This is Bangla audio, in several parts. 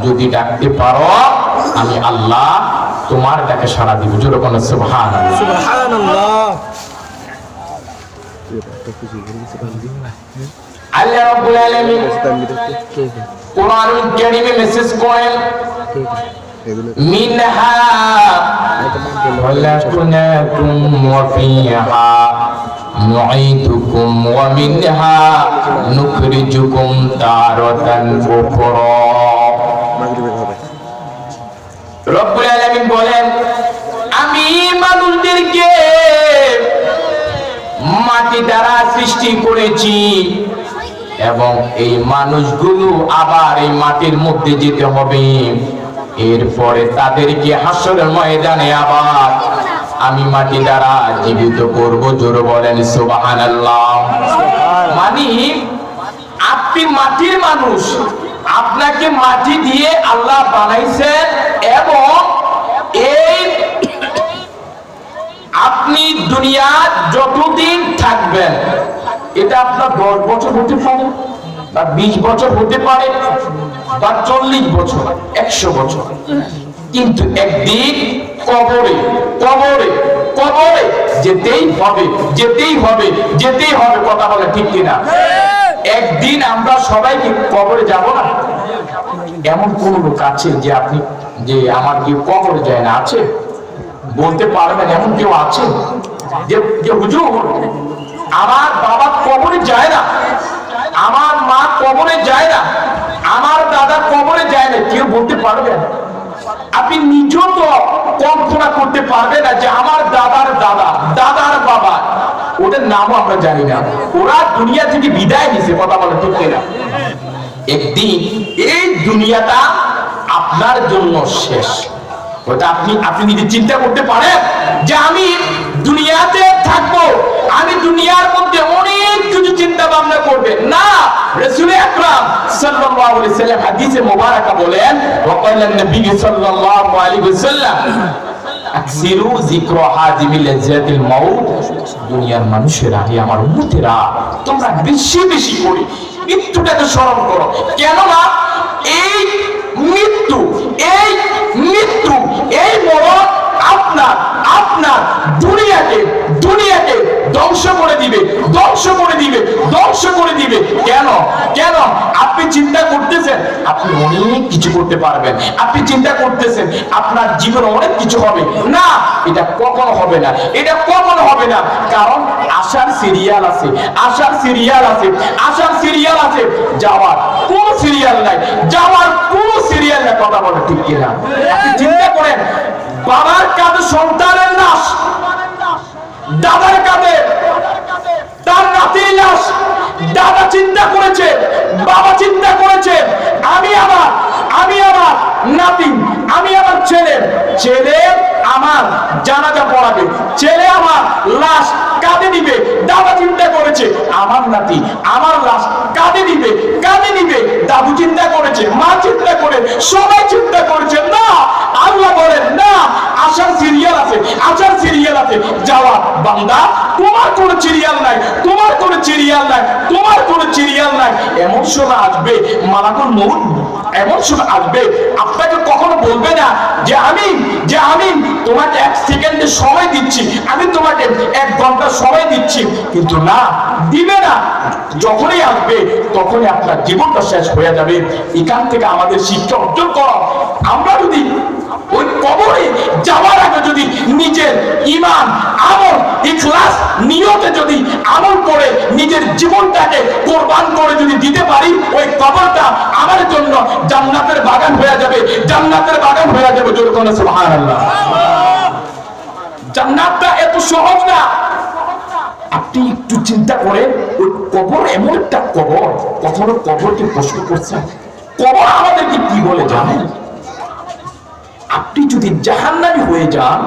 যদি ডাকতে পারো আমি আল্লাহ তোমার ডাকে সাড়া দিব। জোরে বলো সুবহানাল্লাহ। সুবহানাল্লাহ। আল্লাহ রাব্বুল আলামিন কোরআনুল কারীমে মেসেজ করেন মিনহা খালাকনাকুম ওয়া ফিহা নুঈদুকুম ওয়া মিনহা নুখরিজুকুম তারাতান উখরা। রব্বুল আলামিন বলেন আমি মানুষদেরকে মাটি দ্বারা সৃষ্টি করেছি এবং এই মানুষগুলো আবার এই মাটির মধ্যে যেতে হবে, এরপরে তাদেরকে হাসরের ময়দানে আবার আমি মাটি দ্বারা জীবিত করব। জোরে বলেন সুবহানাল্লাহ। মানে আপনি মাটির মানুষ, আপনাকে মাটি দিয়ে আল্লাহ বানাইছেন এবং এই আপনি দুনিয়া যতদিন থাকবেন, এটা আপনার 10 বছর হতে পারে বা 20 বছর হতে পারে বা 40 বছর 100 বছর, কিন্তু একদিন কবরে কবরে কবরে যেতেই হবে যেতেই হবে যেতেই হবে। কথা বলে ঠিক কিনা? একদিন আমরা সবাই কি কবরে যাব না? এমন কোন লোক আছে যে আপনি যে আমার কি কবরে যায় না? আছে? বলতে পারবেন এমন কেউ আছে যে হুজুর আমার বাবা কবরে যায় না, আমার মা কবরে যায় না, আমার দাদা কবরে যায় না? কেউ বলতে পারবেন? আপনি নিজেও তো কল্পনা করতে পারবেন না যে আমার দাদার দাদা দাদার বাবা, ওদের নামও আমরা জানি না, ওরা দুনিয়া থেকে বিদায় নিছে। কথা বলে ঠিক না? একদিন এই দুনিয়াটা আপনার জন্য শেষ। ওটা আপনি নিজে চিন্তা করতে পারেন যে আমি দুনিয়াতে থাকবো, আমি দুনিয়ার মধ্যে অনেক কিছু চিন্তা ভাবনা করবেন না। রাসূল আকরাম সাল্লাল্লাহু আলাইহি ওয়াসাল্লাম হাদিসে মুবারাকা বলেন ওয়াকালান নবী সাল্লাল্লাহু আলাইহি ওয়াসাল্লাম আকসিরু যিকরা হাজিমিল লাযাতিল মাউত। দুনিয়ার মানুষেরা, আমার উম্মতেরা, তোমরা বেশি বেশি করে মৃত্যুটাকে স্মরণ করো। কেননা এই মৃত্যু এই মরণ আপনার আপনার দুনিয়াকে ধ্বংস করে দিবে ধ্বংস করে দিবে ধ্বংস করে দিবে। কেন কেন? আপনি চিন্তা করতেছেন আপনি অনেক কিছু করতে পারবেন, আপনি চিন্তা করতেছেন আপনার জীবনে অনেক কিছু হবে না। এটা কখনো হবে না, এটা কখনো হবে না। কারণ আসার সিরিয়াল আছে, আসার সিরিয়াল আছে, আসার সিরিয়াল আছে, যাওয়ার কোন সিরিয়াল নাই, যাওয়ার কোন সিরিয়াল নাই। কথা বলে ঠিক কিনা? আপনি চিন্তা করেন বাবার কাঁধে সন্তানের লাশ, দাদার কাঁধে তার নাতির লাশ। দাদা চিন্তা করেছে, বাবা চিন্তা করেছে আমি আমার নাতি, আমি আমার ছেলে আমার জানাজা পড়াবে, ছেলে আমার লাশ কাঁধে নিবে। দাদা চিন্তা করেছে আমার নাতি আমার লাশ কাঁধে নিবে দাদু চিন্তা করেছে, মা চিন্তা করে, সবাই চিন্তা করেছে। না, আল্লাহ বলেন না, আসার সিরিয়াল আছে, আসার সিরিয়াল আছে, যাওয়া বান্দা তোমার কোনো সিরিয়াল নাই, তোমার কোনো সিরিয়াল নাই, তোমার কোনো সিরিয়াল নাই। এমন সময় আসবে মালাকুল মউত, এমন সময় আসবে আপনাকে কখনো বলবে না যে আমি তোমাকে 1 সেকেন্ডের সময় দিচ্ছি, আমি তোমাকে 1 ঘন্টা সময় দিচ্ছি, কিন্তু না, দিবে না। যখনই আসবে তখনই আপনার জীবনটা শেষ হয়ে যাবে। এখান থেকে আমাদের শিক্ষা অর্জন করা, আমরা যদি ওই কবরে যাওয়ার আগে যদি নিজের ঈমান, আমল, ইখলাস নিয়তে যদি আমল করে নিজের জীবনটাকে কুরবান করে যদি দিতে পারি, ওই কবরটা আমার জন্য জান্নাতের বাগান হয়ে যাবে, জান্নাতের বাগান হয়ে যাবে। জোরে বলেন সুবহানাল্লাহ। জান্নাতটা এত সহজ না। আপনি একটু চিন্তা করেন, ওই কবর এমন একটা কবর, কখনো কবরকে প্রশ্ন করছেন কবর আমাদেরকে কি বলে জানেন? আপনি যদি জাহান্নামী হয়ে যান,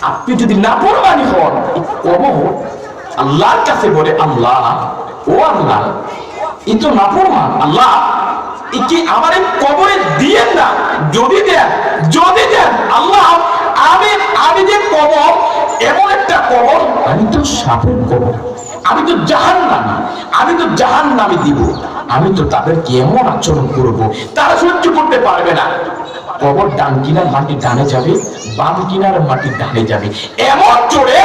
আপনি যদি নাফরমানি হন, এই কবর আল্লাহর কাছে বলে আল্লাহ, ও আল্লাহ, এই তো নাফরমান, আল্লাহ একে আমার এই কবরে দিয়েন না। যদি দেন আল্লাহ, আমি যে কবর এমন একটা কবর, আমি তো সাপের কবর, আমি তো জাহান্নামী, আমি তো জাহান্নামে দিব, আমি তো তাদেরকে এমন আচরণ করব তারা সহ্য করতে পারবে না। কবর ডান কিনার মাটি ডানে যাবে, বাম কিনার মাটি ডানে যাবে, এমন জোরে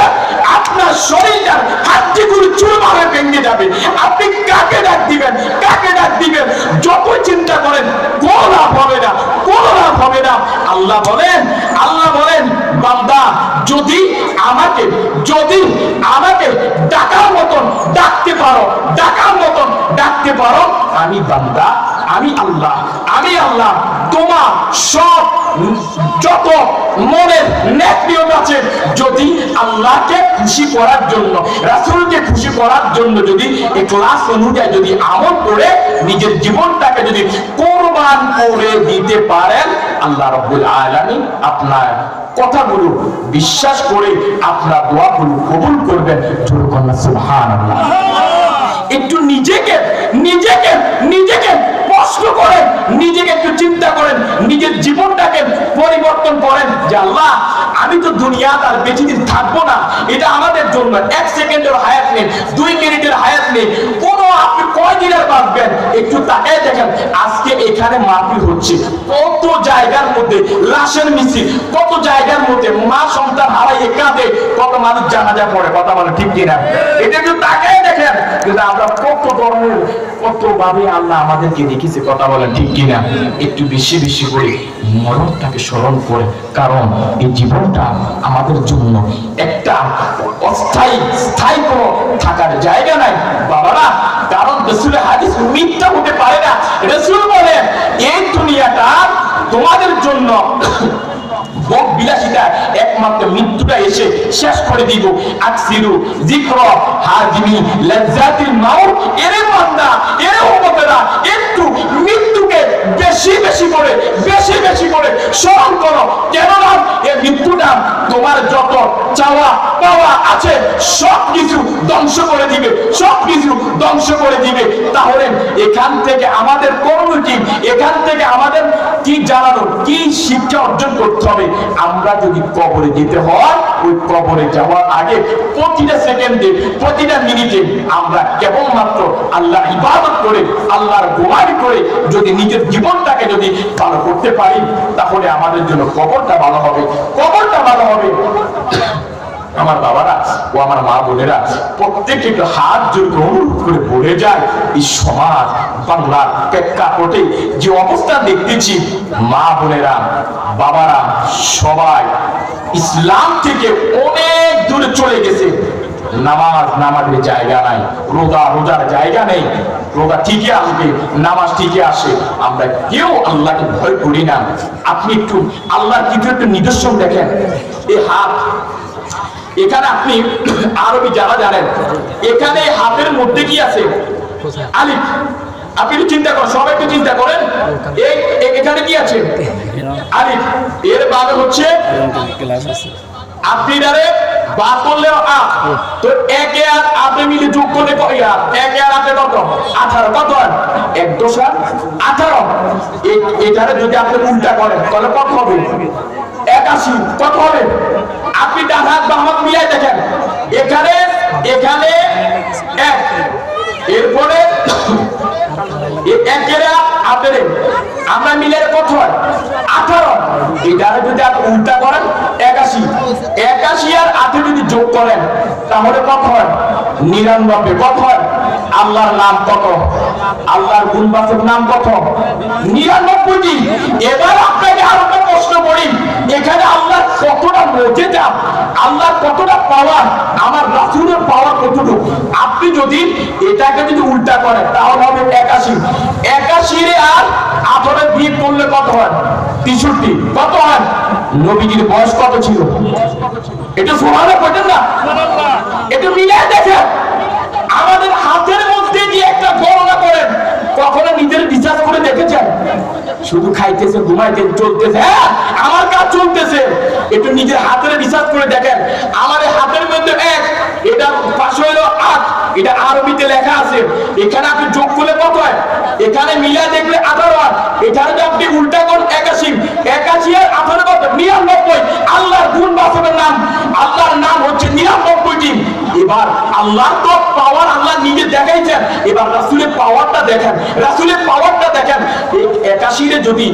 আপনার শরীরটা হাড্ডিগুলো চুরমারে ভেঙে যাবে। আপনি কাকে ডাক দিবেন, কাকে ডাক দিবেন? যত চিন্তা করেন কোনো লাভ হবে না, কোনো লাভ হবে না। আল্লাহ বলেন, আল্লাহ বলেন, বান্দা যদি আমাকে ডাকার মতন ডাকতে পারো, ডাকার মতন ডাকতে পারো, আমি বান্দা, আমি আল্লাহ তোমার সব যত মনের নেক নিয়ত আছে, যদি আল্লাহকে খুশি করার জন্য, রাসূলকে খুশি করার জন্য যদি ইখলাস অনুযায়ী যদি আমল করে নিজের জীবনটাকে যদি কুরবান করে দিতে পারেন, আল্লাহ রাব্বুল আলামিন আপনার কথাগুলো বিশ্বাস করে আপনার দোয়াগুলো কবুল করবেন। সুবহানাল্লাহ। একটু নিজেকে প্রশ্ন করেন, নিজেকে একটু চিন্তা করেন, নিজের জীবনটাকে পরিবর্তন করেন যে আল্লাহ, আমি তো দুনিয়াতে আর বেশি দিন থাকবো না, এটা আমাদের জন্য 1 সেকেন্ডের হায়াত নেই, 2 মিনিটের হায়াত নেই, কোনো আপনি কয়দিনের বাঁচবেন? একটু তাকায় দেখেন, আজকে এখানে মাহফিল হচ্ছে, কত জায়গার মধ্যে লাশের মিছিল, কত জায়গার মধ্যে মা সন্তান হারাইয়ে কাঁদে, কত মানুষ জানাজা পড়ে, কথা বলে ঠিক কিনা? এটা একটু তাকায় দেখেন, কিন্তু আমরা কত ধরনের, কত ভাবে আল্লাহ আমাদেরকে রেখেছে, কথা বলেন ঠিক কিনা? একটু বেশি বেশি করে মরণটাকে স্মরণ করে, কারণ এই জীবনটা আমাদের জন্য একটা অস্থায়ী, স্থায়ী কোনো থাকার জায়গা নাই বাবারা। কারণ রাসূলের হাদিস মিথ্যা হতে পারে না। রাসূল বলেন, এই দুনিয়াটা তোমাদের জন্য ভোগ বিলাসিতা, একমাত্র মৃত্যুটা এসে শেষ করে দিব। আকসিরু যিকর হাজিমি লাজ্জাতিল মাউত। এরে বান্দা, এরে উম্মতেরা, একটু মৃত্যুকে বেশি বেশি করে স্মরণ করো। কেননা এই মৃত্যুটা তোমার যত চাওয়া পাওয়া আছে সবকিছু ধ্বংস করে দিবে, সবকিছু ধ্বংস করে দিবে। তাহলে এখান থেকে আমাদের করণীয়, এখান থেকে আমাদের কি জানানো, কি শিক্ষা অর্জন করতে হবে? আমরা যদি কবরে যেতে হয়, ওই কবরে যাওয়ার আগে প্রতিটা সেকেন্ডে, প্রতিটা মিনিটে আমরা কেবলমাত্র আল্লাহ ইবাদত করে, আল্লাহর গোলামি করে যদি নিজের জীবনটাকে যদি ভালো করতে পারি, তাহলে আমাদের জন্য কবরটা ভালো হবে, কবরটা ভালো হবে। আমার বাবারা ও আমার মা বোনেরা, প্রত্যেকে একটু হাত জোর করে অনুরোধ করে বলে যায়, এই সমাজ বাংলার প্রেক্ষাপটে যে অবস্থা দেখতেছি, মা বোনেরা, বাবারা সবাই ইসলাম থেকে অনেক দূরে চলে গেছে। নামাজের জায়গা নাই, রোজার জায়গা নেই। রোজা ঠিকই আসবে, নামাজ ঠিকই আসে, আমরা কেউ আল্লাহকে ভয় করি না। আপনি একটু আল্লাহর কিছু একটু নিদর্শন দেখেন। এই হাত, এখানে আপনি আরবি যারা জানেন, এখানে হাতের মধ্যে কি আছে? আলিফ। আপনি একটু চিন্তা করেন, সবাই একটু চিন্তা করেন, এখানে কি আছে? আলিফ। এর মানে হচ্ছে আপনি ডারে বা করলেও আপ, তো একে আর আপনি মিলে যোগ করলে একে আর আপনি কত? 18। কত হয়? 1 দশা 18। এটারে যদি আপনি উল্টা করেন তাহলে কত হবে? 81। কত হবে? আপনি ডান হাত বাম হাত মিলাই দেখেন, এখানে 1, এরপরে আমরা মিলে কত হয়? 18। এটারে যদি আপনি উল্টা করেন 81। 81 আর 8 যদি যোগ করেন তাহলে কত হয়? 99। কত হয়? আল্লাহর নাম কত? আল্লাহর গুণবাচক নাম কত? 99টি। এবার আপনাকে আরো একটা প্রশ্ন করি, এখানে আল্লাহর কতটা মুজিজা, আল্লাহর কতটা পাওয়ার, আমার রাসূলের পাওয়ার কতটুকু? আপনি যদি এটাকে যদি উল্টা করেন তাহলে হবে 81। 81 আর 18 বিয়োগ করলে কত হয়? 63। কত হয়? নবীজির বয়স কত ছিল? এটা সুবহানাল্লাহ বলেন না? এটা মিলিয়ে দেখেন। আমাদের হাতের মধ্যে যে একটা গণনা করেন, কখনো নিজের বিচার করে দেখেছেন? শুধু খাইতেছে, ঘুমাইতে, চলতেছে, হ্যাঁ আমার কাজ চলতেছে। একটু নিজের হাতের বিচার করে দেখেন। আমার হাতের মধ্যে 1, এটা পাশে হলো 8, এটা আরবিতে লেখা আছে। এখানে আপনি যোগ করলে কত হয়? এখানে মিলিয়ে দেখলে 18 হয়। এখানে যদি আপনি উল্টা করেন 81। 81 আর 18 কত? 99। আল্লাহর গুণবাচকের নাম, আল্লাহর নাম হচ্ছে 99টি। এবার আল্লাহর তো পাওয়ার আল্লাহ নিজে দেখাইছেন, এবার রাসূলের পাওয়ারটা দেখেন, রাসূলের পাওয়ারটা দেখেন। 81 যদি